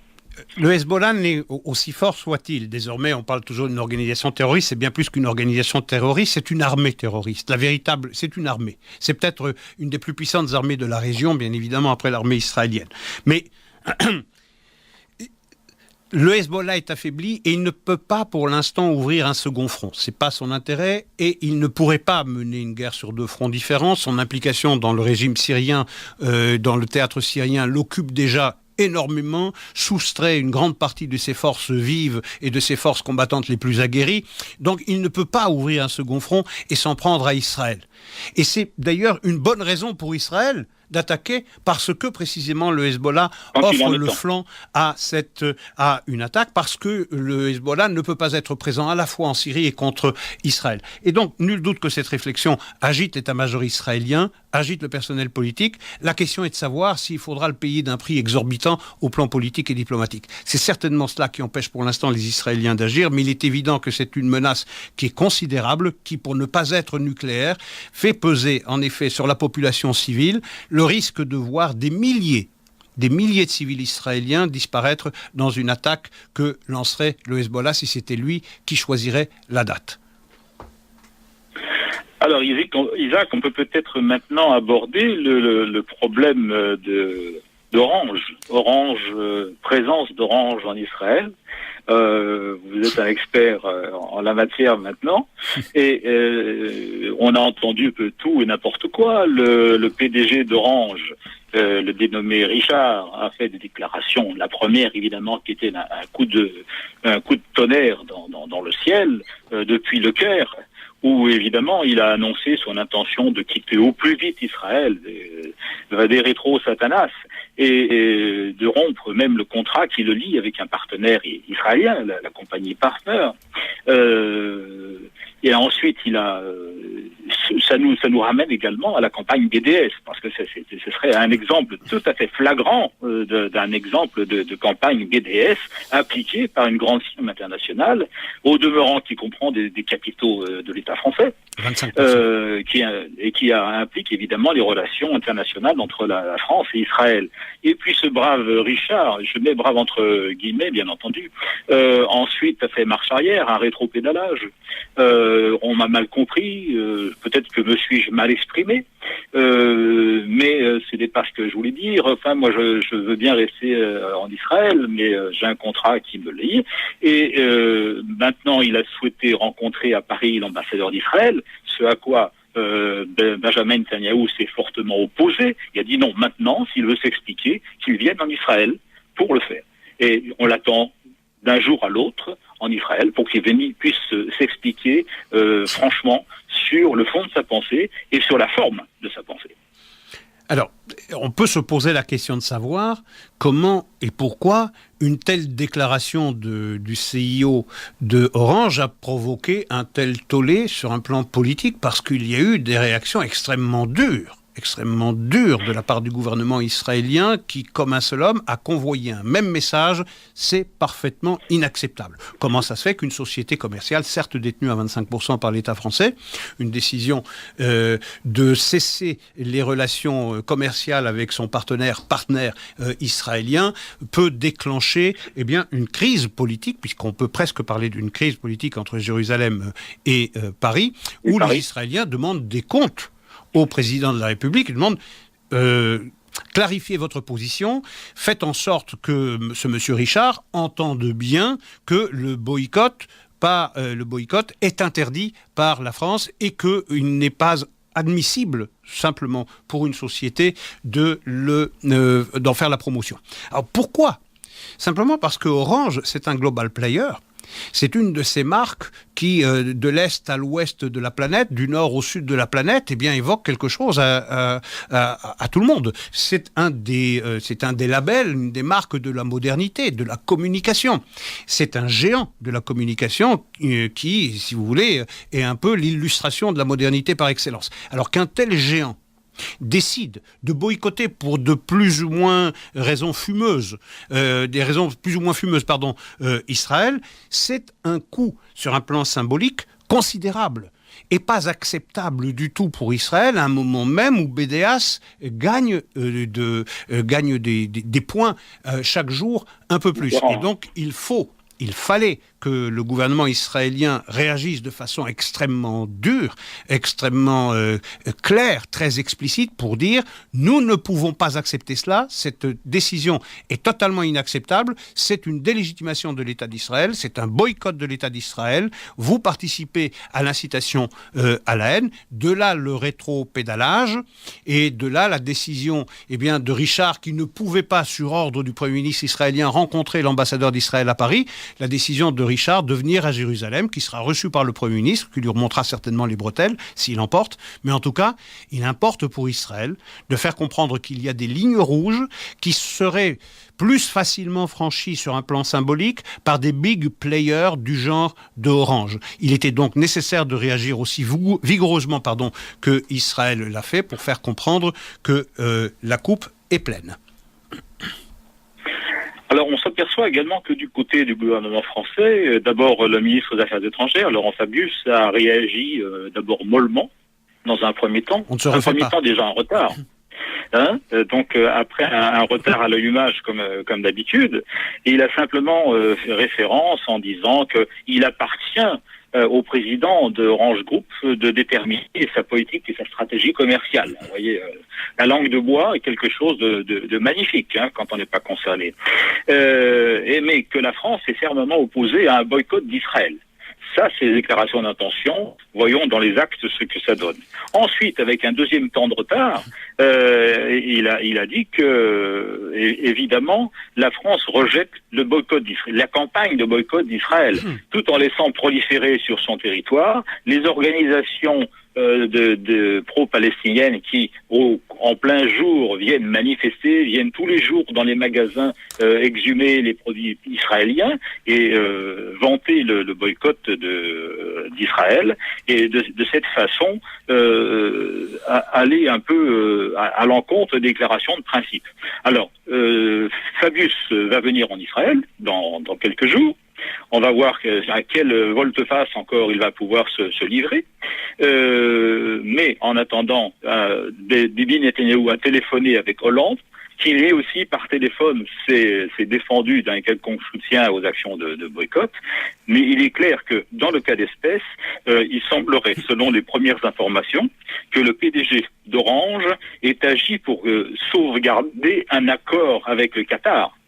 le Hezbollah n'est aussi fort soit-il. Désormais, on parle toujours d'une organisation terroriste. C'est bien plus qu'une organisation terroriste, c'est une armée terroriste. C'est une armée. C'est peut-être une des plus puissantes armées de la région, bien évidemment, après l'armée israélienne. Mais le Hezbollah est affaibli et il ne peut pas, pour l'instant, ouvrir un second front. C'est pas son intérêt et il ne pourrait pas mener une guerre sur deux fronts différents. Son implication dans le régime syrien, dans le théâtre syrien, l'occupe déjà énormément, soustrait une grande partie de ses forces vives et de ses forces combattantes les plus aguerries. Donc il ne peut pas ouvrir un second front et s'en prendre à Israël. Et c'est d'ailleurs une bonne raison pour Israël d'attaquer, parce que précisément le Hezbollah offre le flanc à une attaque, parce que le Hezbollah ne peut pas être présent à la fois en Syrie et contre Israël. Et donc, nul doute que cette réflexion agite l'état-major israélien, agite le personnel politique. La question est de savoir s'il faudra le payer d'un prix exorbitant au plan politique et diplomatique. C'est certainement cela qui empêche pour l'instant les Israéliens d'agir, mais il est évident que c'est une menace qui est considérable, qui, pour ne pas être nucléaire, fait peser en effet sur la population civile le risque de voir des milliers de civils israéliens disparaître dans une attaque que lancerait le Hezbollah si c'était lui qui choisirait la date. Alors Isaac, on peut peut-être maintenant aborder le problème d'Orange, présence d'Orange en Israël. Vous êtes un expert en la matière maintenant, et on a entendu que tout et n'importe quoi. Le PDG d'Orange, le dénommé Richard, a fait des déclarations. La première, évidemment, qui était un coup de tonnerre dans le ciel depuis le Caire, où évidemment il a annoncé son intention de quitter au plus vite Israël, des rétro-satanas, et de rompre même le contrat qui le lie avec un partenaire israélien, la compagnie Partner. Et ensuite, ça nous ramène également à la campagne BDS, parce que ce serait un exemple tout à fait flagrant d'un exemple de campagne BDS appliquée par une grande firme internationale, au demeurant qui comprend des capitaux de l'État français, 25%. Qui implique évidemment les relations internationales entre la France et Israël. Et puis ce brave Richard, je mets brave entre guillemets bien entendu, ensuite a fait marche arrière, un rétropédalage. On m'a mal compris, peut-être que me suis-je mal exprimé, mais ce n'est pas ce que je voulais dire. Enfin, moi je veux bien rester en Israël, mais j'ai un contrat qui me lie. Et maintenant il a souhaité rencontrer à Paris l'ambassadeur d'Israël, ce à quoi Benjamin Netanyahou s'est fortement opposé. Il a dit non, maintenant, s'il veut s'expliquer, qu'il vienne en Israël pour le faire. Et on l'attend d'un jour à l'autre en Israël pour qu'il puisse s'expliquer franchement sur le fond de sa pensée et sur la forme de sa pensée. Alors, on peut se poser la question de savoir comment et pourquoi une telle déclaration du CIO de Orange a provoqué un tel tollé sur un plan politique, parce qu'il y a eu des réactions extrêmement dures de la part du gouvernement israélien qui, comme un seul homme, a convoyé un même message. C'est parfaitement inacceptable. Comment ça se fait qu'une société commerciale, certes détenue à 25% par l'État français, une décision de cesser les relations commerciales avec son partenaire israélien, peut déclencher une crise politique, puisqu'on peut presque parler d'une crise politique entre Jérusalem et Paris, où les Israéliens demandent des comptes au président de la République. Il demande clarifiez votre position, faites en sorte que ce monsieur Richard entende bien que le boycott est interdit par la France et qu'il n'est pas admissible simplement pour une société d'en faire la promotion. Alors pourquoi ? Simplement parce que Orange, c'est un global player. C'est une de ces marques qui, de l'est à l'ouest de la planète, du nord au sud de la planète, évoque quelque chose à tout le monde. C'est un des labels, une des marques de la modernité, de la communication. C'est un géant de la communication qui, si vous voulez, est un peu l'illustration de la modernité par excellence. Alors qu'un tel géant décide de boycotter pour des raisons plus ou moins fumeuses, Israël, c'est un coup sur un plan symbolique considérable et pas acceptable du tout pour Israël à un moment même où BDS gagne des points chaque jour un peu plus. Et donc il fallait que le gouvernement israélien réagisse de façon extrêmement dure, extrêmement claire, très explicite pour dire « Nous ne pouvons pas accepter cela, cette décision est totalement inacceptable, c'est une délégitimation de l'État d'Israël, c'est un boycott de l'État d'Israël, vous participez à l'incitation à la haine ». De là le rétro-pédalage et de là la décision de Richard qui ne pouvait pas, sur ordre du Premier ministre israélien, rencontrer l'ambassadeur d'Israël à Paris, la décision de Richard de venir à Jérusalem, qui sera reçu par le Premier ministre, qui lui remontera certainement les bretelles, s'il emporte. Mais en tout cas, il importe pour Israël de faire comprendre qu'il y a des lignes rouges qui seraient plus facilement franchies sur un plan symbolique par des big players du genre de Orange. Il était donc nécessaire de réagir aussi vigoureusement que Israël l'a fait pour faire comprendre que la coupe est pleine. Alors, on s'aperçoit également que du côté du gouvernement français, d'abord le ministre des Affaires étrangères, Laurent Fabius, a réagi d'abord mollement, dans un premier temps. On ne se refait pas. Temps déjà en retard. Donc après un retard à l'allumage comme d'habitude, il a simplement fait référence en disant qu'il appartient au président de Orange Group de déterminer sa politique et sa stratégie commerciale. Vous voyez, la langue de bois est quelque chose de magnifique quand on n'est pas concerné. Mais que la France est fermement opposée à un boycott d'Israël. Ça, c'est les déclarations d'intention. Voyons dans les actes ce que ça donne. Ensuite, avec un deuxième temps de retard, il a dit que, évidemment, la France rejette le boycott d'Israël, la campagne de boycott d'Israël, tout en laissant proliférer sur son territoire les organisations de pro-palestiniennes qui, en plein jour, viennent manifester, viennent tous les jours dans les magasins exhumer les produits israéliens et vanter le boycott d'Israël, et de cette façon aller un peu à l'encontre des déclarations de principe. Alors, Fabius va venir en Israël dans quelques jours. On va voir à quelle volte-face encore il va pouvoir se livrer. Mais en attendant, Bibi Netanyahou a téléphoné avec Hollande, qui lui aussi par téléphone s'est défendu d'un quelconque soutien aux actions de boycott. Mais il est clair que dans le cas d'espèce, il semblerait, selon les premières informations, que le PDG d'Orange ait agi pour sauvegarder un accord avec le Qatar.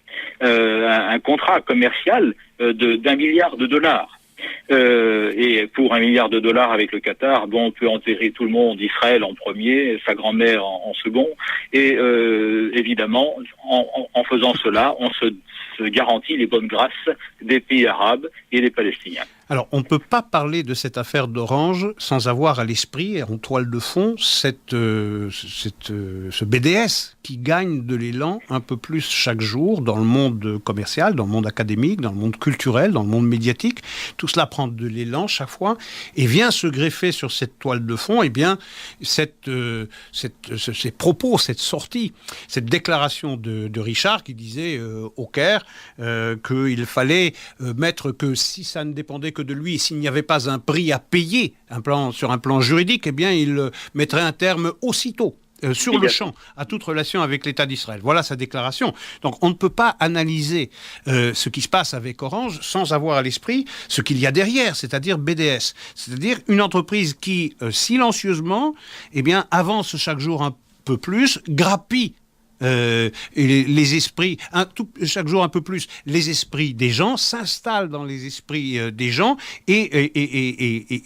Un contrat commercial d'1 milliard de dollars. Et pour $1 milliard avec le Qatar, dont on peut enterrer tout le monde, Israël en premier, sa grand-mère en second, et évidemment, en faisant cela, on se garantit les bonnes grâces des pays arabes et des Palestiniens. Alors, on ne peut pas parler de cette affaire d'Orange sans avoir à l'esprit, en toile de fond, ce BDS qui gagne de l'élan un peu plus chaque jour dans le monde commercial, dans le monde académique, dans le monde culturel, dans le monde médiatique. Tout cela prend de l'élan chaque fois et vient se greffer sur cette toile de fond, ces propos, cette sortie, cette déclaration de Richard qui disait au Caire qu'il fallait mettre que si ça ne dépendait que de lui, et s'il n'y avait pas un prix à payer sur un plan juridique, il mettrait un terme aussitôt, sur le champ, à toute relation avec l'État d'Israël. Voilà sa déclaration. Donc on ne peut pas analyser ce qui se passe avec Orange sans avoir à l'esprit ce qu'il y a derrière, c'est-à-dire BDS. C'est-à-dire une entreprise qui, silencieusement, avance chaque jour un peu plus, grappille les esprits, chaque jour un peu plus, les esprits des gens, s'installent dans les esprits des gens et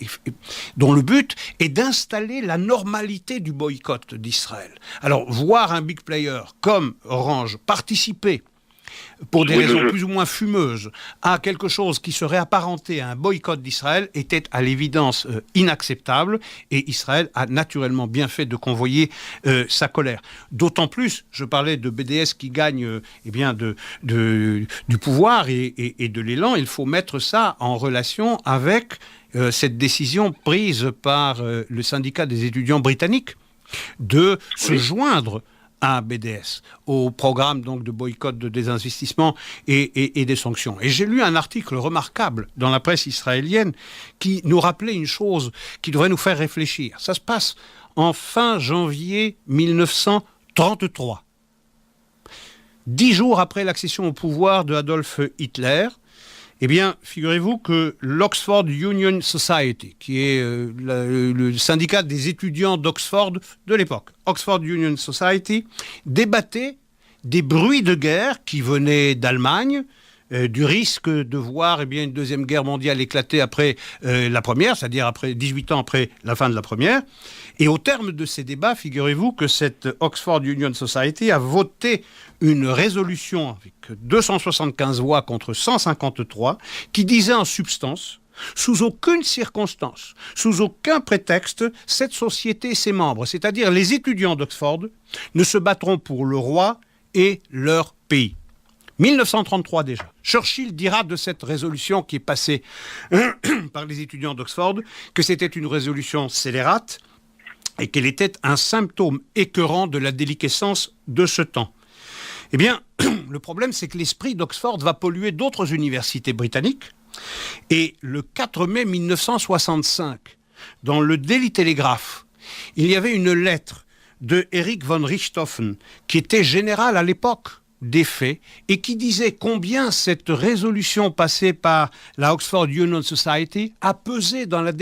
dont le but est d'installer la normalité du boycott d'Israël. Alors, voir un big player comme Orange participer pour des raisons plus ou moins fumeuses, à quelque chose qui serait apparenté à un boycott d'Israël était à l'évidence inacceptable, et Israël a naturellement bien fait de convoyer sa colère. D'autant plus, je parlais de BDS qui gagne du pouvoir et de l'élan, il faut mettre ça en relation avec cette décision prise par le syndicat des étudiants britanniques de se joindre à BDS, au programme donc de boycott, de désinvestissement et des sanctions. Et j'ai lu un article remarquable dans la presse israélienne qui nous rappelait une chose qui devrait nous faire réfléchir. Ça se passe en fin janvier 1933. 10 jours après l'accession au pouvoir de Adolf Hitler, Eh bien, figurez-vous que l'Oxford Union Society, qui est le syndicat des étudiants d'Oxford de l'époque, Oxford Union Society, débattait des bruits de guerre qui venaient d'Allemagne, du risque de voir une deuxième guerre mondiale éclater après la première, c'est-à-dire après 18 ans après la fin de la première. Et au terme de ces débats, figurez-vous que cette Oxford Union Society a voté une résolution avec 275 voix contre 153 qui disait en substance: sous aucune circonstance, sous aucun prétexte, cette société et ses membres, c'est-à-dire les étudiants d'Oxford, ne se battront pour le roi et leur pays. 1933 déjà. Churchill dira de cette résolution qui est passée par les étudiants d'Oxford que c'était une résolution scélérate et qu'elle était un symptôme écœurant de la déliquescence de ce temps. Eh bien, le problème, c'est que l'esprit d'Oxford va polluer d'autres universités britanniques. Et le 4 mai 1965, dans le Daily Telegraph, il y avait une lettre de Erich von Richthofen, qui était général à l'époque des faits, et qui disait combien cette résolution passée par la Oxford Union Society a pesé dans la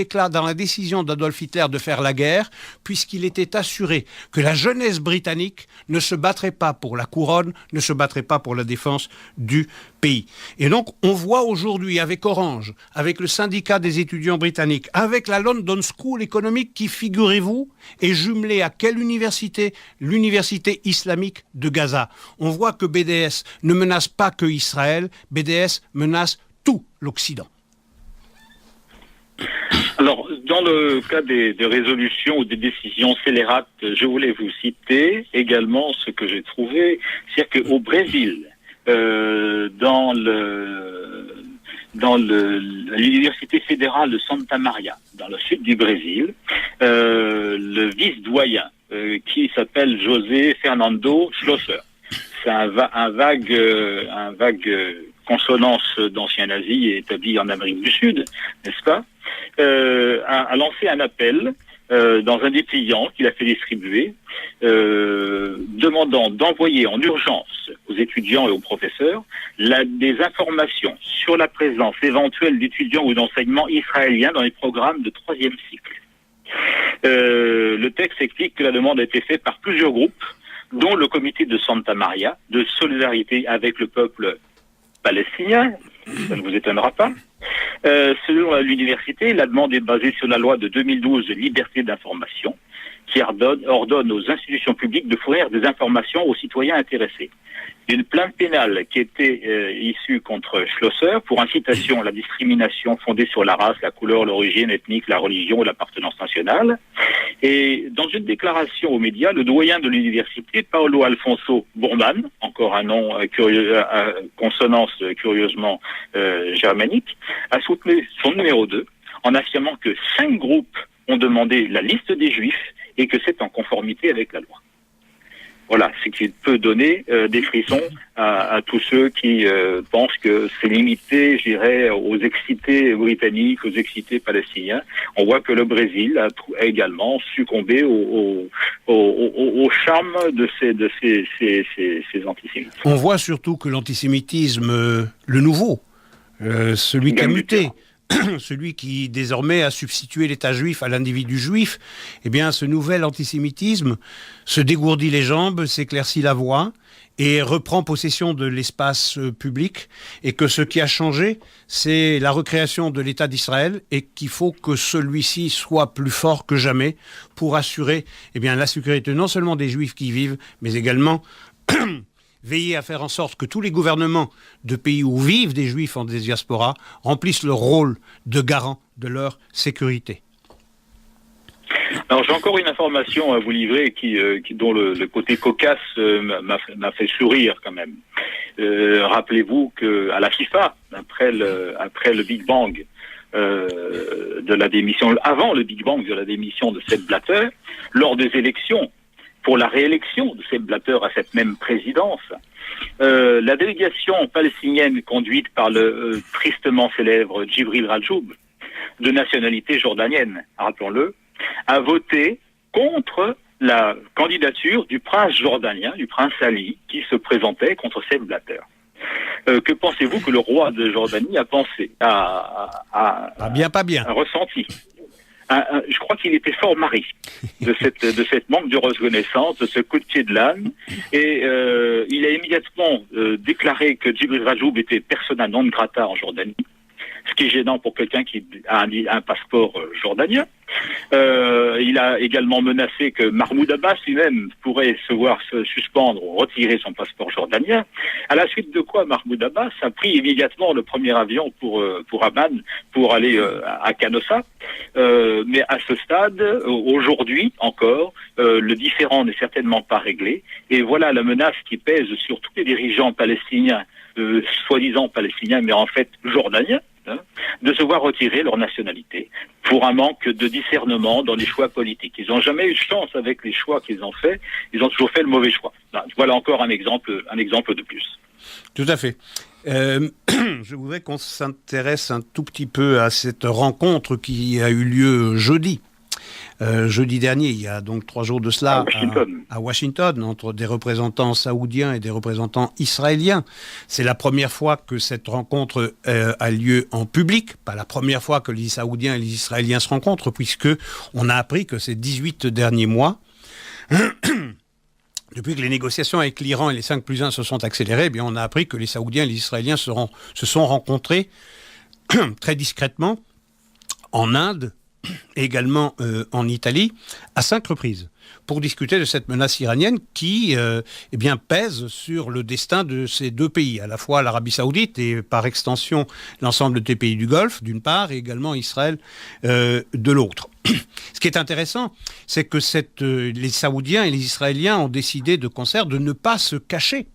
décision d'Adolf Hitler de faire la guerre, puisqu'il était assuré que la jeunesse britannique ne se battrait pas pour la couronne, ne se battrait pas pour la défense du pays. Et donc, on voit aujourd'hui avec Orange, avec le syndicat des étudiants britanniques, avec la London School économique qui, figurez-vous, est jumelée à quelle université ? L'université islamique de Gaza. On voit que BDS ne menace pas que Israël, BDS menace tout l'Occident. Alors, dans le cas des résolutions ou des décisions scélérates, je voulais vous citer également ce que j'ai trouvé, c'est-à-dire qu'au Brésil, dans l'université fédérale de Santa Maria, dans le sud du Brésil, le vice-doyen, qui s'appelle José Fernando Schlosser, c'est un vague consonance d'ancien nazi établi en Amérique du Sud, n'est-ce pas, a lancé un appel dans un dépliant qu'il a fait distribuer, demandant d'envoyer en urgence aux étudiants et aux professeurs des informations sur la présence éventuelle d'étudiants ou d'enseignements israéliens dans les programmes de 3e cycle. Le texte explique que la demande a été faite par plusieurs groupes, dont le comité de Santa Maria, de solidarité avec le peuple palestinien, ça ne vous étonnera pas. Selon l'université, la demande est basée sur la loi de 2012 de liberté d'information, qui ordonne aux institutions publiques de fournir des informations aux citoyens intéressés. Une plainte pénale qui était issue contre Schlosser pour incitation à la discrimination fondée sur la race, la couleur, l'origine ethnique, la religion ou l'appartenance nationale. Et dans une déclaration aux médias, le doyen de l'université, Paulo Alfonso Burman, encore un nom consonance curieusement germanique, a soutenu son numéro 2 en affirmant que 5 groupes ont demandé la liste des juifs et que c'est en conformité avec la loi. Voilà, ce qui peut donner des frissons à tous ceux qui pensent que c'est limité, je dirais, aux excités britanniques, aux excités palestiniens. On voit que le Brésil a également succombé au charme de ces antisémites. On voit surtout que l'antisémitisme, le nouveau, celui qui a muté, celui qui désormais a substitué l'État juif à l'individu juif, eh bien ce nouvel antisémitisme se dégourdit les jambes, s'éclaircit la voie et reprend possession de l'espace public, et que ce qui a changé, c'est la recréation de l'État d'Israël, et qu'il faut que celui-ci soit plus fort que jamais pour assurer la sécurité non seulement des Juifs qui y vivent, mais également veiller à faire en sorte que tous les gouvernements de pays où vivent des Juifs en diaspora remplissent le rôle de garant de leur sécurité. Alors j'ai encore une information à vous livrer dont le côté cocasse m'a fait sourire quand même. Rappelez-vous qu'à la FIFA, après le Big Bang de la démission, avant le Big Bang de la démission de Sepp Blatter, lors des élections, pour la réélection de Sepp Blatter à cette même présidence, la délégation palestinienne conduite par le tristement célèbre Djibril Rajoub, de nationalité jordanienne, rappelons-le, a voté contre la candidature du prince jordanien, du prince Ali, qui se présentait contre Sepp Blatter. Que pensez-vous que le roi de Jordanie a pensé, Pas bien. a ressenti? Je crois qu'il était fort mari de cette manque de reconnaissance, de ce coup de pied de l'âne, et il a immédiatement déclaré que Djibril Rajoub était persona non grata en Jordanie, ce qui est gênant pour quelqu'un qui a un passeport jordanien. Il a également menacé que Mahmoud Abbas lui-même pourrait se suspendre ou retirer son passeport jordanien. À la suite de quoi, Mahmoud Abbas a pris immédiatement le premier avion pour Amman, pour aller à Canossa. Mais à ce stade, aujourd'hui encore, le différend n'est certainement pas réglé. Et voilà la menace qui pèse sur tous les dirigeants palestiniens, soi-disant palestiniens, mais en fait jordaniens, de se voir retirer leur nationalité pour un manque de discernement dans les choix politiques. Ils n'ont jamais eu de chance avec les choix qu'ils ont faits. Ils ont toujours fait le mauvais choix. Voilà encore un exemple de plus. Tout à fait. Je voudrais qu'on s'intéresse un tout petit peu à cette rencontre qui a eu lieu jeudi. Jeudi dernier, il y a donc 3 jours de cela, à Washington, entre des représentants saoudiens et des représentants israéliens. C'est la première fois que cette rencontre a lieu en public, pas la première fois que les Saoudiens et les Israéliens se rencontrent, puisque on a appris que ces 18 derniers mois, depuis que les négociations avec l'Iran et les 5+1 se sont accélérées, eh bien on a appris que les Saoudiens et les Israéliens se sont rencontrés très discrètement en Inde, également en Italie, à 5 reprises, pour discuter de cette menace iranienne qui pèse sur le destin de ces 2 pays, à la fois l'Arabie Saoudite et par extension l'ensemble des pays du Golfe, d'une part, et également Israël de l'autre. Ce qui est intéressant, c'est que les Saoudiens et les Israéliens ont décidé de concert de ne pas se cacher,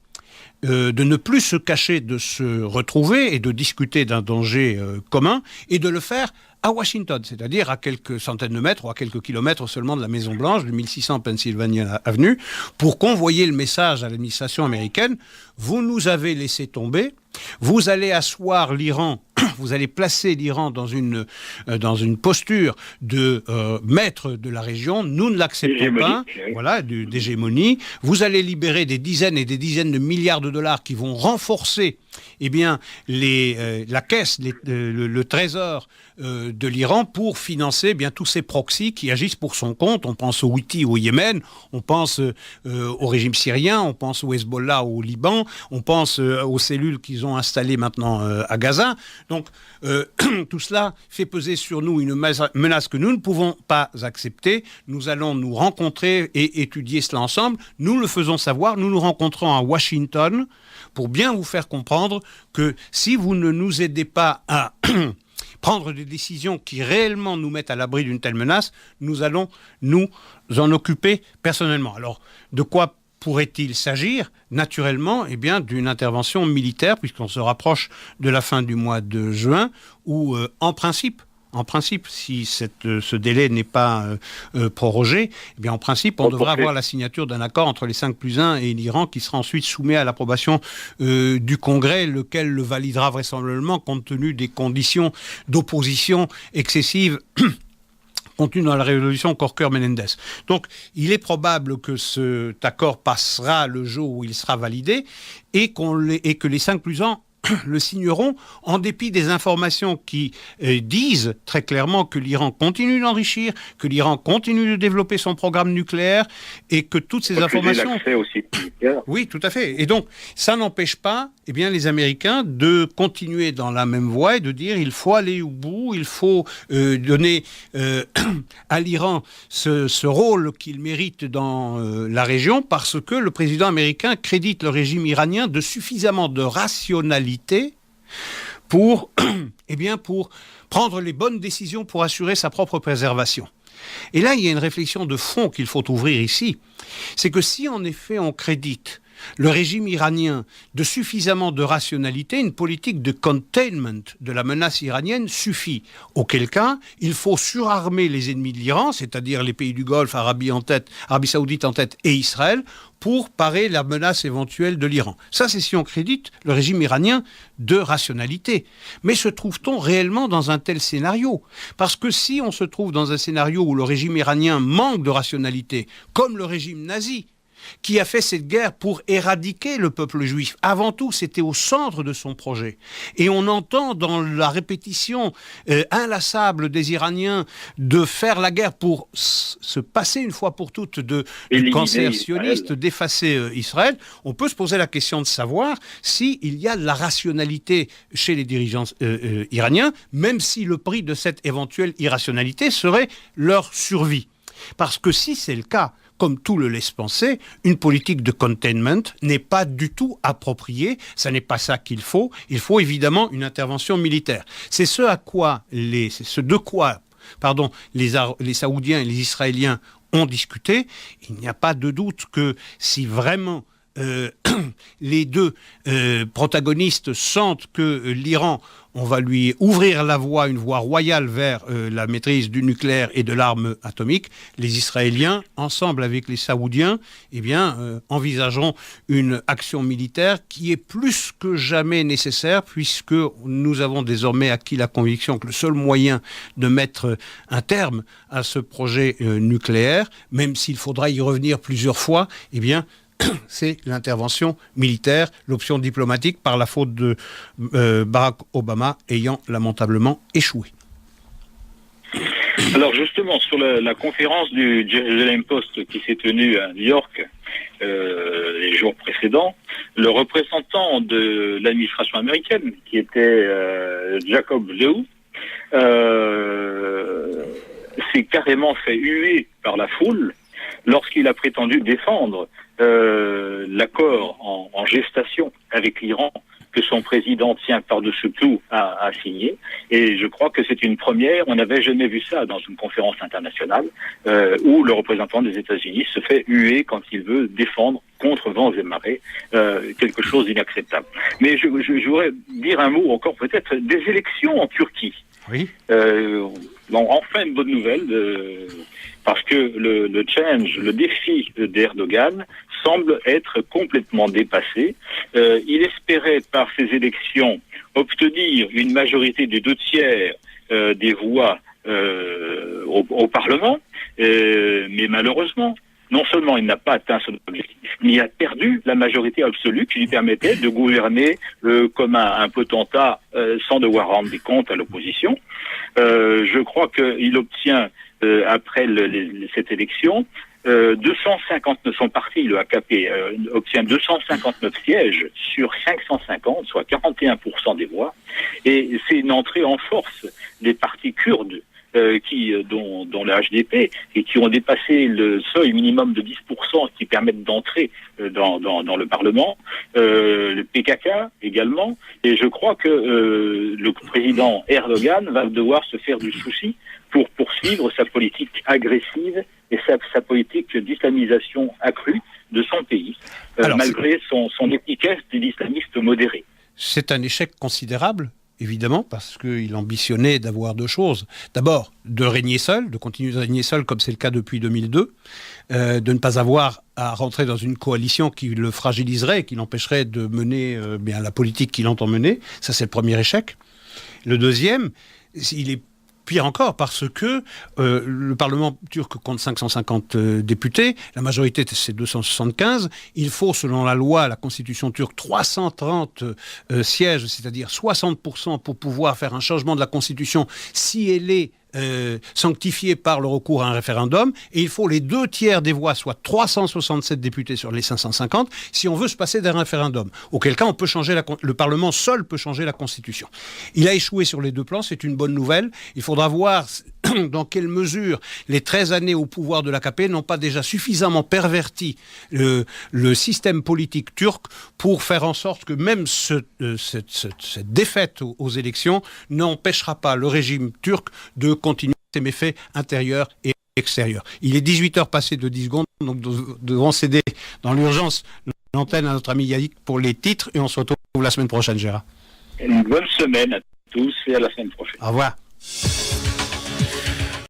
de ne plus se cacher, de se retrouver et de discuter d'un danger commun, et de le faire à Washington, c'est-à-dire à quelques centaines de mètres ou à quelques kilomètres seulement de la Maison-Blanche, de 1600 Pennsylvania Avenue, pour convoyer le message à l'administration américaine: vous nous avez laissé tomber, vous allez asseoir l'Iran, vous allez placer l'Iran dans une posture de maître de la région, nous ne l'acceptons pas, voilà, d'hégémonie, vous allez libérer des dizaines et des dizaines de milliards de dollars qui vont renforcer la caisse, le trésor de l'Iran pour financer tous ces proxys qui agissent pour son compte. On pense au Houthi au Yémen, on pense au régime syrien, on pense au Hezbollah au Liban, on pense aux cellules qu'ils ont installées maintenant à Gaza. Donc tout cela fait peser sur nous une menace que nous ne pouvons pas accepter. Nous allons nous rencontrer et étudier cela ensemble. Nous le faisons savoir, nous nous rencontrons à Washington pour bien vous faire comprendre que si vous ne nous aidez pas à prendre des décisions qui réellement nous mettent à l'abri d'une telle menace, nous allons nous en occuper personnellement. Alors, de quoi pourrait-il s'agir? Naturellement, d'une intervention militaire, puisqu'on se rapproche de la fin du mois de juin, où, en principe, si ce délai n'est pas prorogé, en principe, on devrait avoir la signature d'un accord entre les 5+1 et l'Iran qui sera ensuite soumis à l'approbation du Congrès, lequel le validera vraisemblablement compte tenu des conditions d'opposition excessive contenu dans la résolution Corker-Menendez. Donc, il est probable que cet accord passera le jour où il sera validé et que les 5+1 le signeront en dépit des informations qui disent très clairement que l'Iran continue d'enrichir, que l'Iran continue de développer son programme nucléaire et que toutes ces informations... Aussi. Oui, tout à fait. Et donc, ça n'empêche pas les Américains de continuer dans la même voie et de dire il faut aller au bout, il faut donner à l'Iran ce rôle qu'il mérite dans la région parce que le président américain crédite le régime iranien de suffisamment de rationalité pour prendre les bonnes décisions pour assurer sa propre préservation. Et là, il y a une réflexion de fond qu'il faut ouvrir ici. C'est que si en effet on crédite le régime iranien de suffisamment de rationalité, une politique de containment de la menace iranienne suffit. Auquel cas, il faut surarmer les ennemis de l'Iran, c'est-à-dire les pays du Golfe, Arabie Saoudite en tête et Israël, pour parer la menace éventuelle de l'Iran. Ça, c'est si on crédite le régime iranien de rationalité. Mais se trouve-t-on réellement dans un tel scénario? Parce que si on se trouve dans un scénario où le régime iranien manque de rationalité, comme le régime nazi, qui a fait cette guerre pour éradiquer le peuple juif. Avant tout, c'était au centre de son projet. Et on entend dans la répétition inlassable des Iraniens de faire la guerre pour se passer une fois pour toutes du cancer sioniste, d'effacer Israël. On peut se poser la question de savoir s'il y a de la rationalité chez les dirigeants iraniens, même si le prix de cette éventuelle irrationalité serait leur survie. Parce que si c'est le cas, comme tout le laisse penser, une politique de containment n'est pas du tout appropriée. Ça n'est pas ça qu'il faut. Il faut évidemment une intervention militaire. C'est ce de quoi les Saoudiens et les Israéliens ont discuté. Il n'y a pas de doute que si vraiment les deux protagonistes sentent que l'Iran, on va lui ouvrir la voie, une voie royale vers la maîtrise du nucléaire et de l'arme atomique, les Israéliens, ensemble avec les Saoudiens, envisageront une action militaire qui est plus que jamais nécessaire, puisque nous avons désormais acquis la conviction que le seul moyen de mettre un terme à ce projet nucléaire, même s'il faudra y revenir plusieurs fois, c'est l'intervention militaire, l'option diplomatique par la faute de Barack Obama ayant lamentablement échoué. Alors justement, sur la conférence du Jerusalem Post qui s'est tenue à New York les jours précédents, le représentant de l'administration américaine, qui était Jacob Lew, s'est carrément fait huer par la foule lorsqu'il a prétendu défendre l'accord en gestation avec l'Iran que son président tient par-dessus tout à signer. Et je crois que c'est une première. On n'avait jamais vu ça dans une conférence internationale où le représentant des États-Unis se fait huer quand il veut défendre contre vents et marées quelque chose d'inacceptable. Mais je voudrais dire un mot encore peut-être des élections en Turquie. Oui. Enfin une bonne nouvelle, parce que le challenge, le défi d'Erdogan semble être complètement dépassé. Il espérait par ces élections obtenir une majorité des 2/3 des voix au Parlement, mais malheureusement, non seulement il n'a pas atteint son objectif, mais il a perdu la majorité absolue qui lui permettait de gouverner comme un potentat sans devoir rendre des comptes à l'opposition. Je crois qu'il obtient, après cette élection, 259, son parti, le AKP, obtient 259 sièges sur 550, soit 41% des voix. Et c'est une entrée en force des partis kurdes, dont le HDP, et qui ont dépassé le seuil minimum de 10% qui permettent d'entrer dans le Parlement, le PKK également, et je crois que le président Erdogan va devoir se faire du souci pour poursuivre sa politique agressive et sa politique d'islamisation accrue de son pays, malgré son étiquette d'islamiste modéré. C'est un échec considérable, évidemment, parce qu'il ambitionnait d'avoir deux choses. D'abord, de régner seul, de continuer de régner seul, comme c'est le cas depuis 2002, de ne pas avoir à rentrer dans une coalition qui le fragiliserait, qui l'empêcherait de mener la politique qu'il entend mener. Ça, c'est le premier échec. Le deuxième, il est pire encore, parce que le Parlement turc compte 550 députés, la majorité c'est 275, il faut selon la loi, la constitution turque, 330 sièges, c'est-à-dire 60% pour pouvoir faire un changement de la constitution si elle est sanctifié par le recours à un référendum, et il faut les 2/3 des voix, soit 367 députés sur les 550, si on veut se passer d'un référendum. Auquel cas, on peut changer le Parlement seul peut changer la Constitution. Il a échoué sur les deux plans, c'est une bonne nouvelle. Il faudra voir dans quelle mesure les 13 années au pouvoir de l'AKP n'ont pas déjà suffisamment perverti le système politique turc pour faire en sorte que même cette défaite aux élections n'empêchera pas le régime turc de continuer ses méfaits intérieurs et extérieurs. Il est 18h passé de 10 secondes, donc nous devons céder dans l'urgence l'antenne à notre ami Yannick pour les titres, et on se retrouve la semaine prochaine, Gérard. Une bonne semaine à tous et à la semaine prochaine. Au revoir.